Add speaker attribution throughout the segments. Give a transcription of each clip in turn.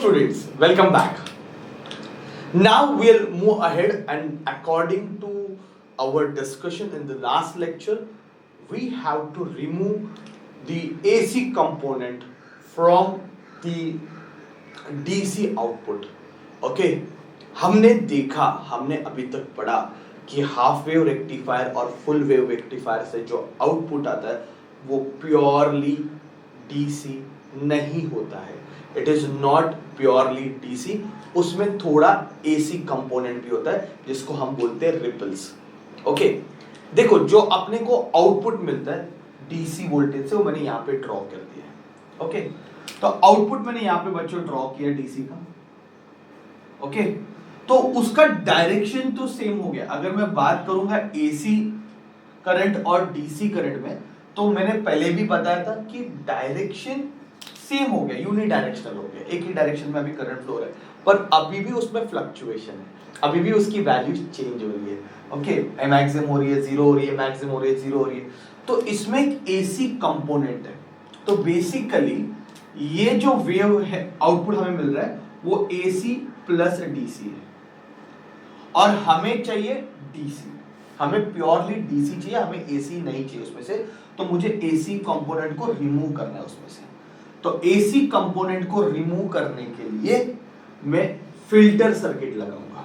Speaker 1: students, welcome back. Now we'll move ahead, and according to our discussion in the last lecture, we have to remove the AC component from the DC output. Okay, हमने अभी तक पढ़ा कि half wave rectifier और full wave rectifier से जो output आता है वो प्योरली डीसी नहीं होता है. It is not purely DC, उसमें थोड़ा एसी कंपोनेंट भी होता है जिसको हम बोलते हैं रिपल्स. ओके, देखो जो अपने को आउटपुट मिलता है डीसी वोल्टेज से वो मैंने यहाँ पे ड्रॉ कर दिया है. ओके, तो आउटपुट मैंने यहाँ पे बच्चों ड्रॉ किया डीसी का. ओके, तो उसका डायरेक्शन तो सेम हो गया. अगर मैं बात करूंगा एसी करंट और डीसी करंट में, तो मैंने पहले भी बताया था कि डायरेक्शन सेम हो गया, यूनिडायरेक्शनल हो गया, एक ही डायरेक्शन में अभी करंट फ्लो है, पर अभी भी उसमें फ्लक्चुएशन है, अभी भी उसकी वैल्यू चेंज हो रही है. ओके, मैक्सिमम हो रही है, जीरो हो रही है, मैक्सिमम हो रही है, जीरो हो रही है. तो इसमें एक एसी कंपोनेंट है. तो बेसिकली ये जो वेव है आउटपुट हमें मिल रहा है वो एसी प्लस डीसी है, और हमें चाहिए डीसी. हमें प्योरली डीसी चाहिए, हमें एसी नहीं चाहिए उसमें से. तो मुझे एसी कंपोनेंट को रिमूव करना है उसमें से. तो एसी कंपोनेंट को रिमूव करने के लिए मैं फिल्टर सर्किट लगाऊंगा.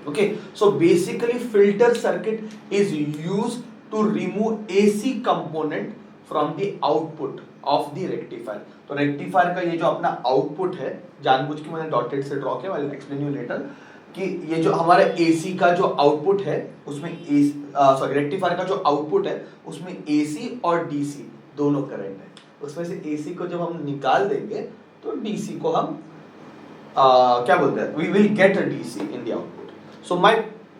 Speaker 1: Okay, so basically filter circuit is used to remove AC component from the output of the rectifier. तो रेक्टिफायर का ये जो अपना आउटपुट है, जानबूझ के मैंने डॉटेड से ड्रॉ किया, I will explain you later, कि ये जो हमारा एसी का जो आउटपुट है उसमें रेक्टिफायर का जो आउटपुट है उसमें एसी और डीसी दोनों करंट है. उसमें से एसी को जब हम निकाल देंगे तो डीसी को हम क्या बोलते हैं, we will get a DC in the output. So my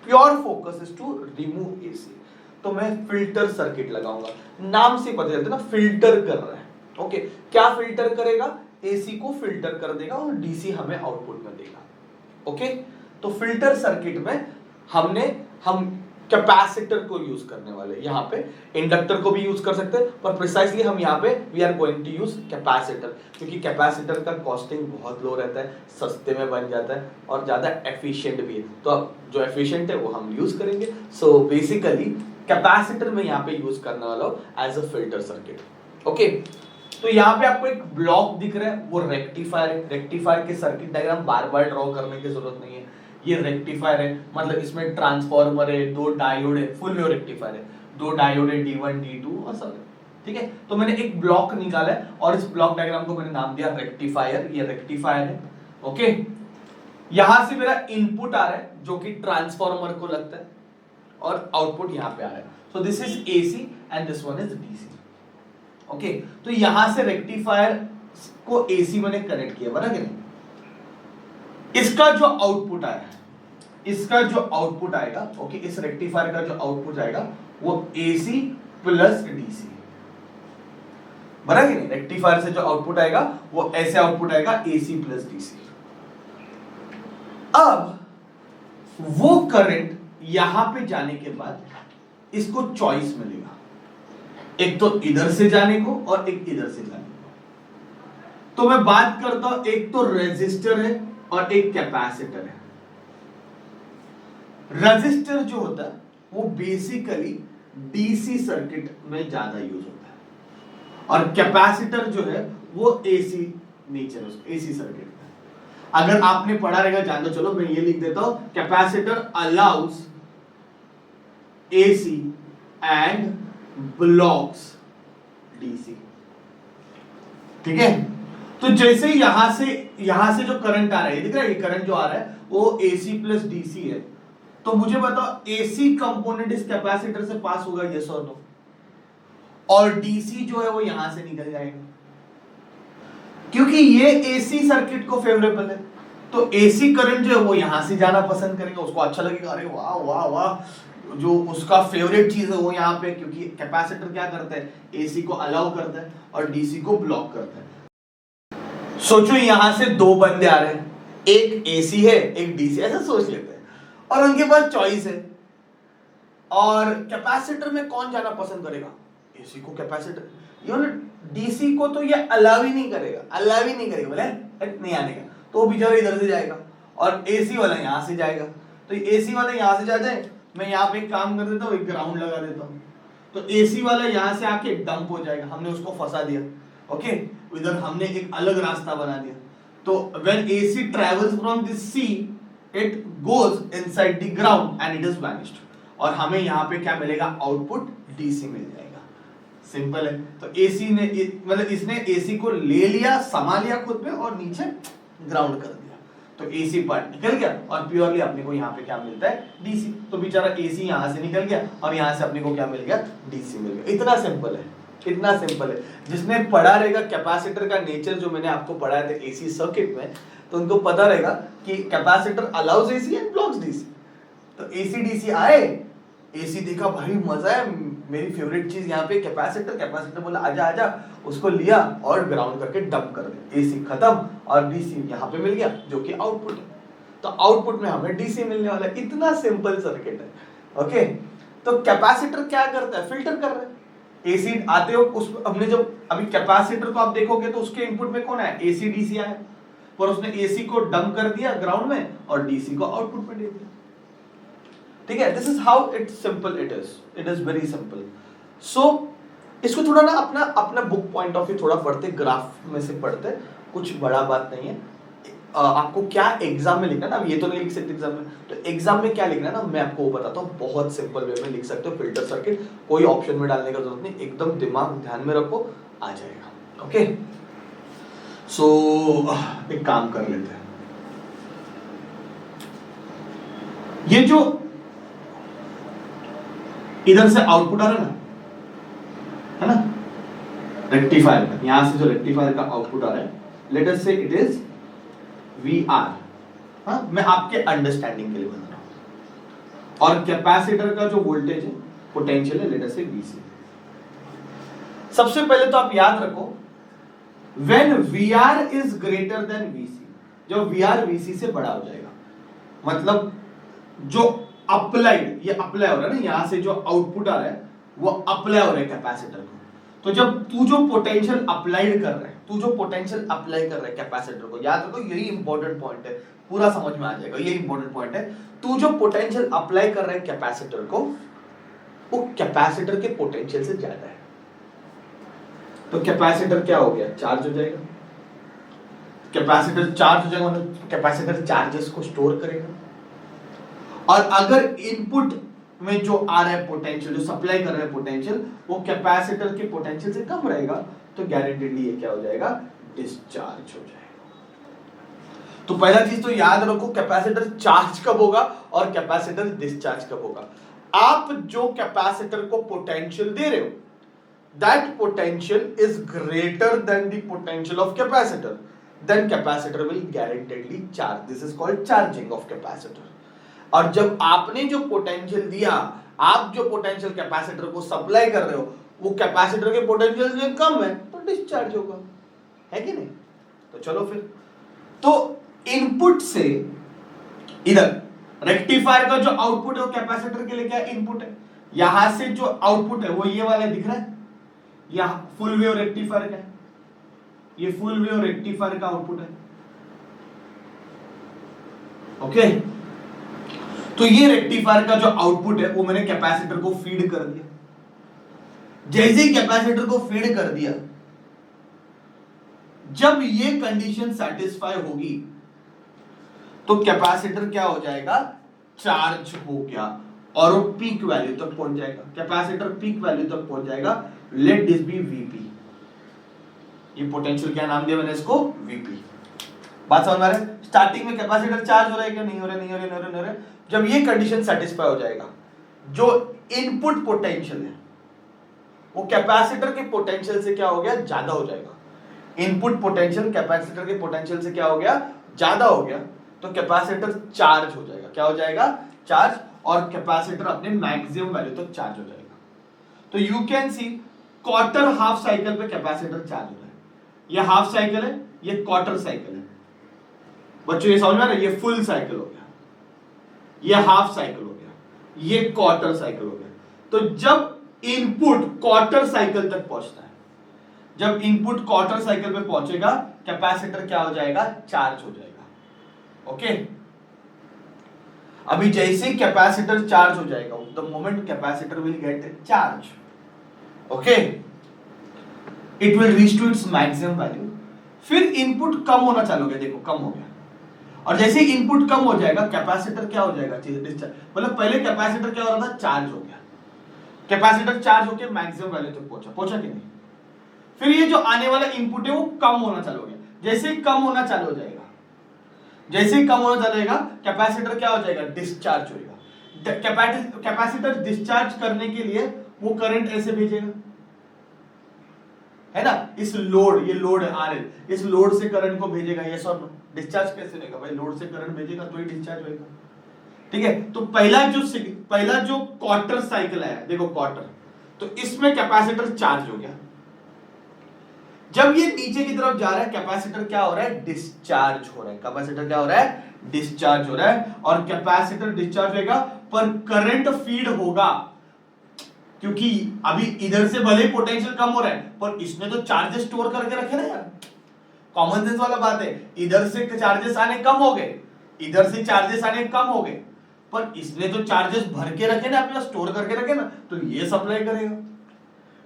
Speaker 1: pure focus is to remove AC. तो मैं फिल्टर सर्किट लगाऊंगा. नाम से पता चलता है ना, फिल्टर कर रहा है. ओके, क्या फिल्टर करेगा? एसी को फिल्टर कर देगा और डीसी हमें आउटपुट में देगा. ओके, तो फिल्टर सर्किट में हम कैपेसिटर को यूज करने वाले. यहाँ पे इंडक्टर को भी यूज कर सकते हैं, पर प्रिसाइसली हम यहाँ पे we are going to use capacitor, क्योंकि कैपेसिटर का कॉस्टिंग बहुत लो रहता है, सस्ते में बन जाता है और ज्यादा एफिशिएंट भी है. तो अब जो एफिशिएंट है वो हम यूज करेंगे. सो बेसिकली कैपेसिटर में यहाँ पे यूज करने वाला हूँ as a filter circuit. Okay, तो यहाँ पे आपको एक ब्लॉक दिख रहा है, वो रेक्टिफायर है. रेक्टिफायर के सर्किट डायग्राम बार बार ड्रॉ करने की जरूरत नहीं है. ये रेक्टिफायर है, मतलब इसमें ट्रांसफार्मर है, दो डायोड है, फुल वेव रेक्टिफायर है, दो डायोड है, D1 D2 और सब. ठीक है, तो मैंने एक ब्लॉक निकाला है और इस ब्लॉक डायग्राम को मैंने नाम दिया रेक्टिफायर. ये रेक्टिफायर है. ओके, यहां से मेरा इनपुट आ रहा है जो कि ट्रांसफार्मर को लगता है, और आउटपुट यहाँ पे आ रहा है. So this is AC and this one is DC. Okay, तो यहां से रेक्टिफायर को एसी मैंने कनेक्ट किया, बना कि नहीं. इसका जो आउटपुट आया, इसका जो आउटपुट आएगा, ओके, इस रेक्टिफायर का जो आउटपुट आएगा वो एसी प्लस डीसी. बना कि नहीं. रेक्टिफायर से जो आउटपुट आएगा वो ऐसे आउटपुट आएगा एसी प्लस डीसी. अब वो करंट यहां पे जाने के बाद इसको चॉइस मिलेगा, एक तो इधर से जाने को और एक इधर से जाने को. तो मैं बात करता हूं, एक तो रेजिस्टर है और एक कैपेसिटर है. रेजिस्टर जो होता है वो बेसिकली डीसी सर्किट में ज्यादा यूज होता है, और कैपेसिटर जो है वो एसी नेचर है, एसी सर्किट में. अगर आपने पढ़ा रहेगा, जान दो, चलो मैं ये लिख देता हूं, capacitor allows AC and blocks DC. ठीक है, तो जैसे यहां से जो करंट आ रहा है, दिख रहा है, ये करंट जो आ रहा है वो एसी प्लस डीसी है. तो मुझे बताओ एसी कंपोनेंट इस कैपेसिटर से पास होगा, यस और नो, और डीसी जो है वो यहां से निकल जाएगा, क्योंकि ये एसी सर्किट को फेवरेबल है. तो एसी करंट जो है वो यहां से जाना पसंद करेगा, उसको अच्छा लगेगा, अरे वाह वाह वाह, जो उसका फेवरेट चीज है वो यहाँ पे. क्योंकि कैपेसिटर क्या करता है, एसी को अलाउ करता है और डीसी को ब्लॉक करता है. सोचो यहां से दो बंदे आ रहे हैं, एक एसी है एक डीसी, ऐसा सोच लेते हैं, और उनके पास चॉइस है. और कैपेसिटर में कौन जाना पसंद करेगा, एसी को. कैपेसिटर डीसी को तो ये अलाउ ही नहीं करेगा, बोले नहीं आने का. तो वो बेचारा इधर से जाएगा और एसी वाला यहाँ से जाएगा। तो एसी वाला यहाँ से जाता है, मैं यहाँ पे एक काम कर देता हूँ, एक ग्राउंड लगा देता हूँ, तो एसी वाला यहाँ से आके डंप हो जाएगा, हमने उसको फंसा दिया। ओके, इधर हमने एक अलग रास्ता बना दिया। तो when AC travels from this see it goes inside the ground and it is vanished, और हमें यहाँ पे क्या मिलेगा, आउटपुट डीसी मिल जाएगा। सिंपल है। तो एसी ने मतलब इसने एसी को ले लिया, समा लिया खुद में और नीचे ग्राउंड कर दिया, तो एसी पार्ट निकल गया और प्योरली अपने को यहाँ पे क्या मिलता है, डीसी। तो बेचारा एसी यहाँ से निकल गया और यहाँ से अपने को क्या मिल गया, डीसी मिल गया। इतना सिंपल है, इतना सिंपल है। जिसने पढ़ा रहेगा कैपेसिटर का नेचर, जो मैंने आपको पढ़ाया था एसी सर्किट में, तो उनको पता रहेगा कि capacitor allows AC and blocks DC. तो एसी डीसी आए, एसी देखा भाई मजा है, मेरी फेवरेट चीज यहाँ पे कैपेसिटर, कैपेसिटर बोला आजा आजा, उसको लिया और ग्राउंड करके डंप कर दिया, एसी खत्म और डीसी यहाँ पे मिल गया जो कि आउटपुट है। तो आउटपुट में हमें डीसी मिलने वाला है। इतना सिंपल सर्किट है। ओके, तो कैपेसिटर क्या करता है, फिल्टर कर रहा है। एसी आते हो उस हमने जब अभी कैपेसिटर को आप देखोगे तो उसके इनपुट में कौन है, एसी डीसी आया, पर उसने एसी को डंप कर दिया ग्राउंड में और डीसी को आउटपुट में दे दिया। ठीक है, this is how it simple it is very simple. So इसको थोड़ा ना अपना अपना बुक पॉइंट ऑफ व्यू थोड़ा पढ़ते, ग्राफ में से पढ़ते, कुछ बड़ा बात नहीं है। आपको क्या एग्जाम में लिखना ना, ये तो नहीं लिख सकते एग्जाम में, तो एग्जाम में क्या लिखना है ना, मैं आपको वो बताता हूँ, बहुत सिंपल वे में लिख सकते हो। फिल्टर सर्किट कोई ऑप्शन में डालने का जरूरत नहीं, एकदम दिमाग ध्यान में रखो, आ जाएगा। ओके, सो एक काम कर लेते हैं, ये जो इधर से आउटपुट आ रहा है ना, रेक्टिफायर का, यहां से जो रेक्टिफायर का आउटपुट आ रहा है, लेट अस से इट इज VR। हाँ, मैं आपके अंडरस्टैंडिंग के लिए बता रहा हूं। और कैपेसिटर का जो वोल्टेज है, पोटेंशियल है, लेट अस से VC। सबसे पहले तो आप याद रखो, when VR is greater then VC, जब VR VC से बड़ा हो जाएगा, मतलब जो अप्लाइड, ये अप्लाई हो रहा है ना, यहां से जो आउटपुट आ रहा है वो अप्लाई हो रहा है कैपेसिटर को। तो जब तू जो पोटेंशियल अप्लाइड कर रहा है, तू जो पोटेंशियल अप्लाई कर रहा है कैपेसिटर को, याद रखो यही इंपॉर्टेंट पॉइंट है, पूरा समझ में आ जाएगा, ये इंपॉर्टेंट पॉइंट है। तू जो पोटेंशियल अप्लाई कर रहा है कैपेसिटर को, वो कैपेसिटर के पोटेंशियल से ज्यादा है, तो कैपेसिटर क्या हो गया, चार्ज हो जाएगा। कैपेसिटर चार्ज हो जाएगा मतलब कैपेसिटर चार्जेस को स्टोर करेगा। और अगर इनपुट में जो आ रहा है पोटेंशियल, जो सप्लाई कर रहा है पोटेंशियल, वो कैपेसिटर के पोटेंशियल से कम रहेगा, तो गारंटीडली ये क्या हो जाएगा, डिस्चार्ज हो जाएगा। तो पहला चीज तो याद रखो, कैपेसिटर चार्ज कब होगा और कैपेसिटर डिस्चार्ज कब होगा। आप जो कैपेसिटर को पोटेंशियल दे रहे हो, that potential is greater than the potential of capacitor, then capacitor will guaranteedly charge. This is called charging of capacitor. और जब आपने जो पोटेंशियल दिया, आप जो पोटेंशियल कैपेसिटर को सप्लाई कर रहे हो, वो कैपेसिटर के पोटेंशियल से कम है, तो डिस्चार्ज होगा, है कि नहीं। तो चलो फिर, तो इनपुट से इधर रेक्टिफायर का जो आउटपुट है वो कैपेसिटर के लिए क्या इनपुट है, यहां से जो आउटपुट है वो ये वाला दिख रहा है, यहां फुल वेव रेक्टिफायर का है, ये फुल वेव रेक्टिफायर का आउटपुट है। ओके, तो ये रेक्टिफायर का जो आउटपुट है वो मैंने कैपेसिटर को फीड कर दिया। जैसे ही कैपेसिटर को फीड कर दिया, जब ये कंडीशन सेटिस्फाई होगी तो कैपेसिटर क्या हो जाएगा, चार्ज हो गया और वो पीक वैल्यू तक पहुंच जाएगा। कैपेसिटर पीक वैल्यू तक पहुंच जाएगा, लेट दिस बी Vp। ये पोटेंशियल क्या नाम दिया मैंने इसको, Vp। बात समझ में आ रहा है। स्टार्टिंग में कैपेसिटर चार्ज हो रहा है क्या, नहीं हो रहा। जब ये कंडीशन सेटिस्फाई हो जाएगा, जो इनपुट पोटेंशियल है वो कैपेसिटर के पोटेंशियल से क्या हो गया, ज्यादा हो जाएगा। इनपुट पोटेंशियल कैपेसिटर के पोटेंशियल से क्या हो गया, ज्यादा हो गया, तो कैपेसिटर चार्ज हो जाएगा। क्या हो जाएगा, चार्ज, और कैपेसिटर अपने मैक्सिमम वैल्यू तक चार्ज हो जाएगा। तो you can C quarter half cycle पे कैपेसिटर चार्ज हो रहा है। ये हाफ साइकिल है, ये क्वार्टर साइकिल है। बच्चों ये समझ में आ रहा है, ये फुल साइकिल हो गया, ये हाफ साइकिल हो गया, ये क्वार्टर साइकिल हो गया। तो जब इनपुट क्वार्टर साइकिल तक पहुंचता है, जब इनपुट क्वार्टर साइकिल पे पहुंचेगा, कैपेसिटर क्या हो जाएगा, चार्ज हो जाएगा। ओके। अभी जैसे कैपेसिटर चार्ज हो जाएगा, the moment capacitor will get charge, okay, it will reach to its maximum value. फिर इनपुट कम होना चालू हो गया, देखो कम हो गया, और जैसे इनपुट कम हो जाएगा कैपेसिटर क्या हो जाएगा, डिस्चार्ज। मतलब पहले कैपेसिटर क्या हो रहा था, चार्ज हो गया, कैपेसिटर चार्ज होकर मैक्सिमम वैल्यू तक पहुंचा कि नहीं। फिर ये जो आने वाला इनपुट है वो कम होना चालू हो गया, जैसे कम होना चालू हो जाएगा, जैसे कम होना चालू होगा कैपेसिटर क्या हो जाएगा, डिस्चार्ज होगा। कैपेसिटर डिस्चार्ज करने के लिए वो करंट ऐसे भेजेगा, है ना, इस लोड, ये लोड है आरएल, इस लोड से करंट को भेजेगा, यस और नो। डिस्चार्ज कैसे होगा भाई, लोड से करंट भेजेगा तो ही डिस्चार्ज होगा, ठीक है। तो पहला जो क्वार्टर साइकिल है, देखो क्वार्टर, तो इसमें कैपेसिटर चार्ज हो गया। जब ये नीचे की तरफ जा रहा है कैपेसिटर क्या हो रहा है, डिस्चार्ज हो रहा है, कैपेसिटर क्या हो रहा है, डिस्चार्ज हो रहा है। और कैपेसिटर डिस्चार्ज होगा पर करंट फीड होगा, क्योंकि अभी इधर से भले पोटेंशियल कम हो रहा है पर इसने तो चार्जेस स्टोर करके रखे ना यार, कॉमन सेंस वाला बात है। इधर से चार्जेस आने कम हो गए, इधर से चार्जेस आने कम हो गए, पर इसने तो चार्जेस भर के रखे ना, अपने स्टोर करके रखे ना, तो ये सप्लाई करेगा।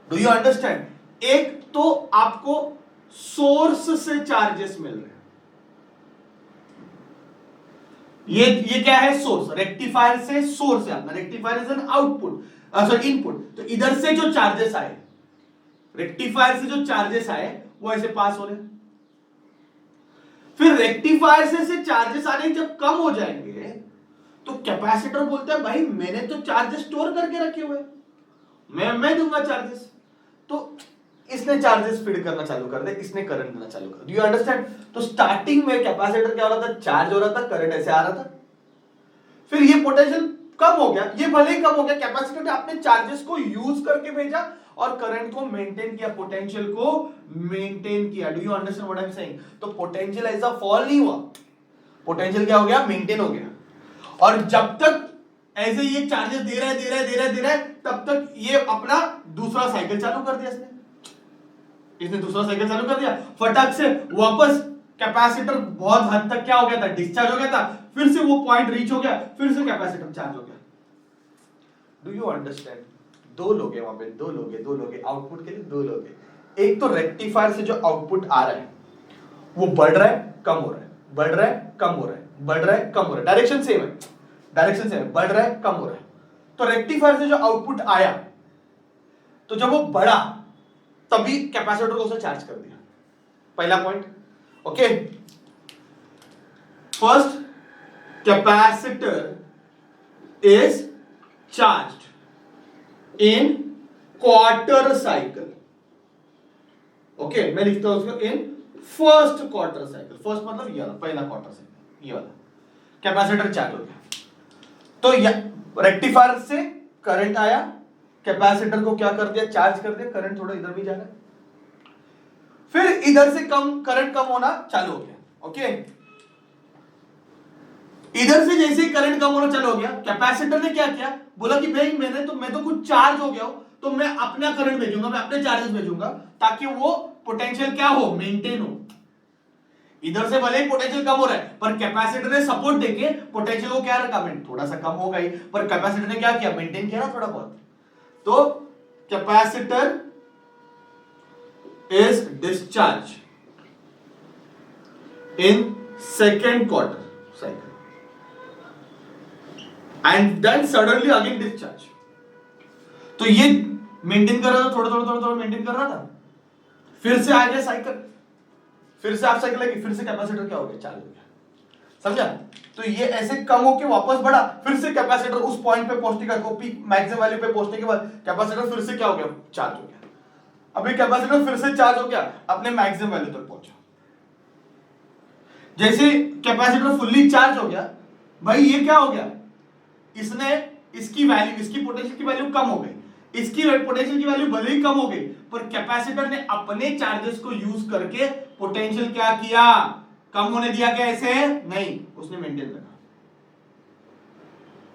Speaker 1: Do you understand. एक तो आपको सोर्स से चार्जेस मिल रहे हैं, ये क्या है, सोर्स, रेक्टिफायर से सोर्स है अपना, rectifier is an output, sorry input. तो इधर से जो चार्जेस आए, रेक्टिफायर से जो चार्जेस आए वो ऐसे पास हो रहे हैं। फिर रेक्टिफायर से चार्जेस आने जब कम हो जाएंगे तो कैपेसिटर बोलता है भाई मैंने तो चार्जेस स्टोर करके रखे हुए, मैं दूंगा चार्जेस। तो इसने चार्जेस फीड करना चालू कर दे, इसने करंट देना चालू कर दे। Do you understand. तो स्टार्टिंग में कैपेसिटर क्या हो रहा था, चार्ज हो रहा था, करंट ऐसे आ रहा था। फिर ये पोटेंशियल कम हो गया, ये भले ही कम हो गया, कैपेसिटर ने अपने चार्जेस को यूज करके भेजा और करंट को मेंटेन किया, पोटेंशियल को मेंटेन किया। Do you understand what I am saying. तो पोटेंशियल ऐसा फॉल नहीं हुआ, पोटेंशियल क्या हो गया, मेंटेन हो गया। और जब तक ऐसे ये चार्जेस दे रहा है तब तक ये अपना दूसरा साइकिल चालू कर दिया, इसने दूसरा साइकिल चालू कर दिया, फटाक से वापस कैपेसिटर बहुत हद तक क्या हो गया था, डिस्चार्ज हो गया था। फिर से वो पॉइंट रीच हो गया, फिर से कैपेसिटर चार्ज हो गया। Do you understand. दो लोग हैं वहां पे, दो लोग हैं आउटपुट के लिए, दो लोग हैं। एक तो रेक्टिफायर से जो आउटपुट आ रहा है वो बढ़ रहा है, कम हो रहा है, बढ़ रहा है, कम हो रहा है, बढ़ रहा है, कम हो रहा है, डायरेक्शन सेम है, बढ़ रहा है, कम हो रहा है। तो रेक्टिफायर से जो आउटपुट आया, तो जब वो बढ़ा तभी कैपेसिटर को उसने चार्ज कर दिया, पहला point, okay. First, capacitor is charged in quarter cycle, okay. मैं लिखता हूं उसको in first quarter cycle, first मतलब ये वाला पहला क्वार्टर साइकिल, ये वाला कैपेसिटर चार्ज हो गया। तो रेक्टिफायर से करंट आया, कैपेसिटर को क्या कर दिया, चार्ज कर दिया, करंट थोड़ा इधर भी जा रहा है। फिर इधर से करंट कम होना चालू हो गया, ओके। इधर से जैसे ही करंट कम होना चालू हो गया, कैपेसिटर ने क्या किया, बोला कि भाई मैं तो कुछ चार्ज हो गया हूं, तो मैं अपना करंट भेजूंगा, मैं अपने चार्जेस भेजूंगा, ताकि वो पोटेंशियल क्या हो, मेंटेन हो। इधर से भले ही पोटेंशियल कम हो रहा है पर कैपेसिटर ने सपोर्ट देके पोटेंशियल को क्या रखा, थोड़ा सा कम हो गई, पर कैपेसिटर ने क्या किया, मेंटेन किया ना थोड़ा बहुत। तो capacitor is discharged in second quarter cycle and then suddenly again discharge। तो ये मेंटेन कर रहा था, थोड़ा मेंटेन कर रहा था, फिर से आ गया साइकिल, फिर से आप साइकिल लगी, फिर से कैपेसिटर क्या हो गया, चालू हो गया, समझा। तो ये ऐसे कम होके वापस बढ़ा, फिर से कैपेसिटर उस पॉइंट पे पहुंचने का, पीक मैक्सिमम वैल्यू पे पहुंचने के बाद कैपेसिटर फिर से क्या हो गया, चार्ज हो गया। अभी कैपेसिटर फिर से चार्ज हो गया, अपने मैक्सिमम वैल्यू तक पहुंचा। जैसे कैपेसिटर फुल्ली चार्ज हो गया, भाई ये क्या हो गया, इसने इसकी पोटेंशियल की वैल्यू कम हो गई, इसकी पोटेंशियल की वैल्यू भले ही कम हो गई, पर कैपेसिटर ने अपने चार्जेस को यूज करके पोटेंशियल क्या किया, कम होने दिया, कैसे नहीं, उसने मेंटेन रखा।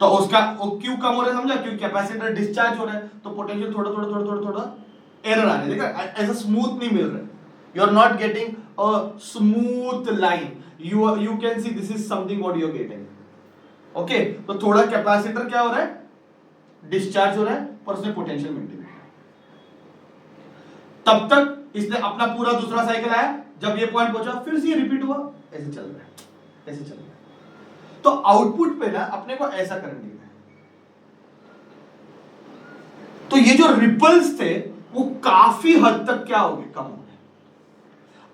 Speaker 1: तो उसका क्यों कम हो रहा है, समझा, क्योंकि कैपेसिटर डिस्चार्ज हो रहा है, तो पोटेंशियल थोड़ा एरर आ रहा है, ऐसा स्मूथ नहीं मिल रहा है, you are not getting a smooth line. You can see this is something what you are getting. Okay, तो थोड़ा कैपेसिटर क्या हो रहा है, डिस्चार्ज हो रहा है, पर उसने पोटेंशियल मेंटेन किया। तब तक इसने अपना पूरा दूसरा साइकिल आया, जब ये पॉइंट पहुंचा फिर से ये रिपीट हुआ, ऐसे चल रहा है, ऐसे चल रहा है। तो आउटपुट पे ना अपने को ऐसा करंट देना है। तो ये जो रिपल्स थे वो काफी हद तक क्या हो गए, कम हो गए।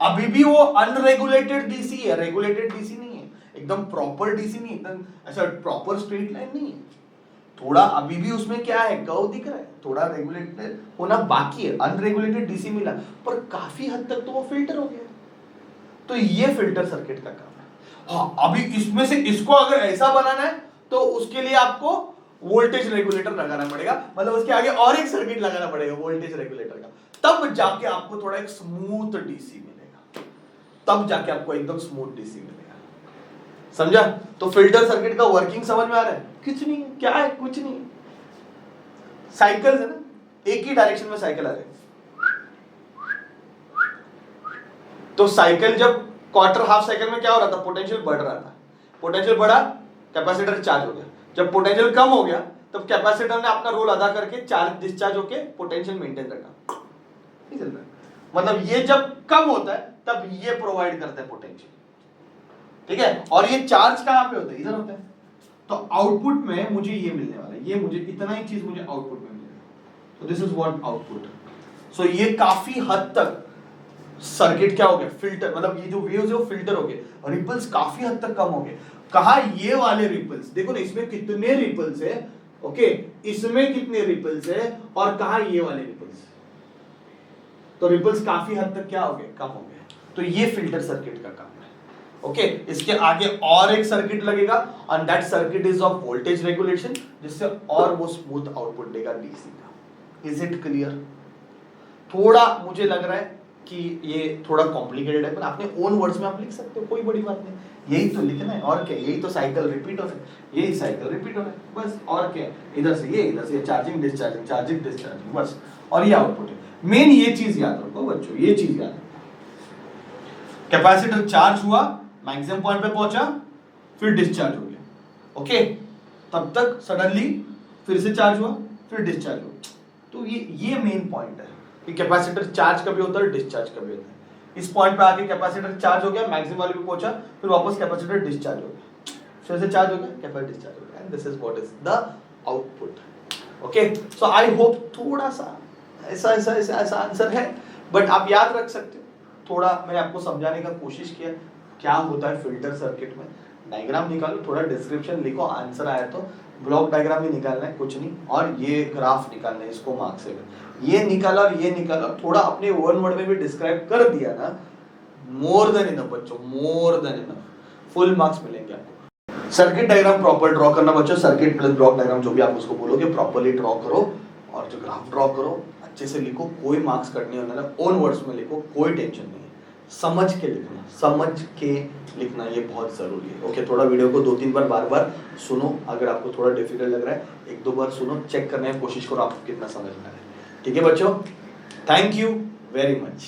Speaker 1: अभी भी वो अनरेगुलेटेड डीसी है, रेगुलेटेड डीसी नहीं है, एकदम प्रॉपर डीसी नहीं, एकदम ऐसा प्रॉपर स्ट्रेट लाइन नहीं है। थोड़ा अभी भी उसमें क्या है, कर्व दिख रहा है, थोड़ा रेगुलेटेड होना बाकी है, अनरेगुलेटेड डीसी मिला, पर काफी हद तक तो वो फिल्टर हो गया। तो ये फिल्टर सर्किट का काम है। हाँ, अभी इसमें से इसको अगर ऐसा बनाना है तो उसके लिए आपको वोल्टेज रेगुलेटर लगाना पड़ेगा, मतलब उसके आगे और एक सर्किट लगाना पड़ेगा वोल्टेज रेगुलेटर का, तब जाके आपको थोड़ा एक स्मूथ डीसी मिलेगा, तब जाके आपको एकदम स्मूथ डीसी मिलेगा। समझा? तो फिल्टर सर्किट का वर्किंग समझ में आ रहा है? कुछ नहीं, क्या है, कुछ नहीं, साइकिल्स है ना, एक ही डायरेक्शन में साइकिल आ रहे हैं। तो साइकिल जब क्वार्टर हाफ साइकिल में क्या हो रहा था, पोटेंशियल बढ़ रहा था, पोटेंशियल बढ़ा, कैपेसिटर चार्ज हो गया। जब पोटेंशियल कम हो गया तब कैपेसिटर ने अपना रोल अदा करके चार्ज डिस्चार्ज होके पोटेंशियल मेंटेन रखा। नहीं चल रहा है, मतलब ये जब कम होता है तब ये प्रोवाइड करता है पोटेंशियल, ठीक है। और ये चार्ज कहां पे होता है, इधर होता है। तो आउटपुट में मुझे ये मिलने वाला है, ये मुझे इतना ही चीज मुझे आउटपुट में मिलेगा। तो दिस इज व्हाट आउटपुट। सो ये काफी हद तक सर्किट क्या हो गया, फिल्टर, मतलब ये जो वेव्स है वो फिल्टर हो गए, रिपल्स काफी हद तक कम हो गए। कहा ये वाले रिपल्स, देखो ना इसमें कितने रिपल्स है, ओके, इसमें कितने रिपल्स है, और कहा ये वाले रिपल्स, तो रिपल्स काफी हद तक क्या हो गए, कम हो गए। तो ये फिल्टर सर्किट का काम है। ओके, इसके आगे और एक सर्किट लगेगा, and that circuit is of voltage regulation, जिससे और वो स्मूथ आउटपुट देगा डीसी का। Is it clear? थोड़ा मुझे लग रहा है कि ये थोड़ा कॉम्प्लिकेटेड है, पर अपने ओन वर्ड्स में आप लिख सकते हो, कोई बड़ी बात नहीं, यही तो लिखना है, और क्या, यही तो साइकिल रिपीट हो रहा है, यही साइकिल रिपीट हो रहा है, बस, और क्या, इधर से ये, इधर से चार्जिंग डिस्चार्जिंग, चार्जिंग डिस्चार्जिंग, बस, और ये आउटपुट है। मेन ये चीज याद रखो बच्चों, ये चीज याद रखो, कैपेसिटर चार्ज हुआ, मैक्सिमम पॉइंट पे पहुंचा, फिर डिस्चार्ज हो गया, ओके, तब तक सडनली फिर से चार्ज हुआ, फिर डिस्चार्ज हुआ। तो ये मेन पॉइंट है कि कैपेसिटर चार्ज कभी होता है, डिस्चार्ज कभी होता है। इस पॉइंट पे आके कैपेसिटर चार्ज हो गया, मैक्सिमम वैल्यू पे पहुंचा, फिर वापस कैपेसिटर डिस्चार्ज हो गया, फिर से चार्ज हो गया, कैपेसिटर डिस्चार्ज हो गया, and this is what is the output. Okay, so I hope थोड़ा सा ऐसा आंसर है, बट आप याद रख सकते हो। थोड़ा मैंने आपको समझाने का कोशिश किया क्या होता है फिल्टर सर्किट में। डायग्राम निकालो, थोड़ा डिस्क्रिप्शन लिखो, आंसर आया तो ब्लॉक डायग्राम ही निकालना है, कुछ नहीं, और ये ग्राफ निकालना है, इसको मार्क्स से ये निकाला और ये निकाला, थोड़ा अपने वन वर्ड में भी डिस्क्राइब कर दिया ना, मोर देन इनफ बच्चों, more than enough, full marks मिलेंगे आपको। सर्किट डायग्राम प्रॉपर ड्रॉ करना बच्चों, सर्किट प्लस ब्लॉक डायग्राम जो भी आप उसको बोलोगे प्रॉपर्ली ड्रॉ करो, और जो ग्राफ ड्रॉ करो अच्छे से लिखो, कोई मार्क्स कट नहीं होना, ओन वर्ड्स में लिखो, कोई टेंशन नहीं है, समझ के लिखना, समझ के लिखना, ये बहुत जरूरी है। ओके, थोड़ा वीडियो को 2-3 बार बार सुनो, अगर आपको थोड़ा डिफिकल्ट लग रहा है 1-2 बार सुनो, चेक करने की कोशिश करो आपको कितना समझ में आ रहा है। ठीक है बच्चों, थैंक यू वेरी मच।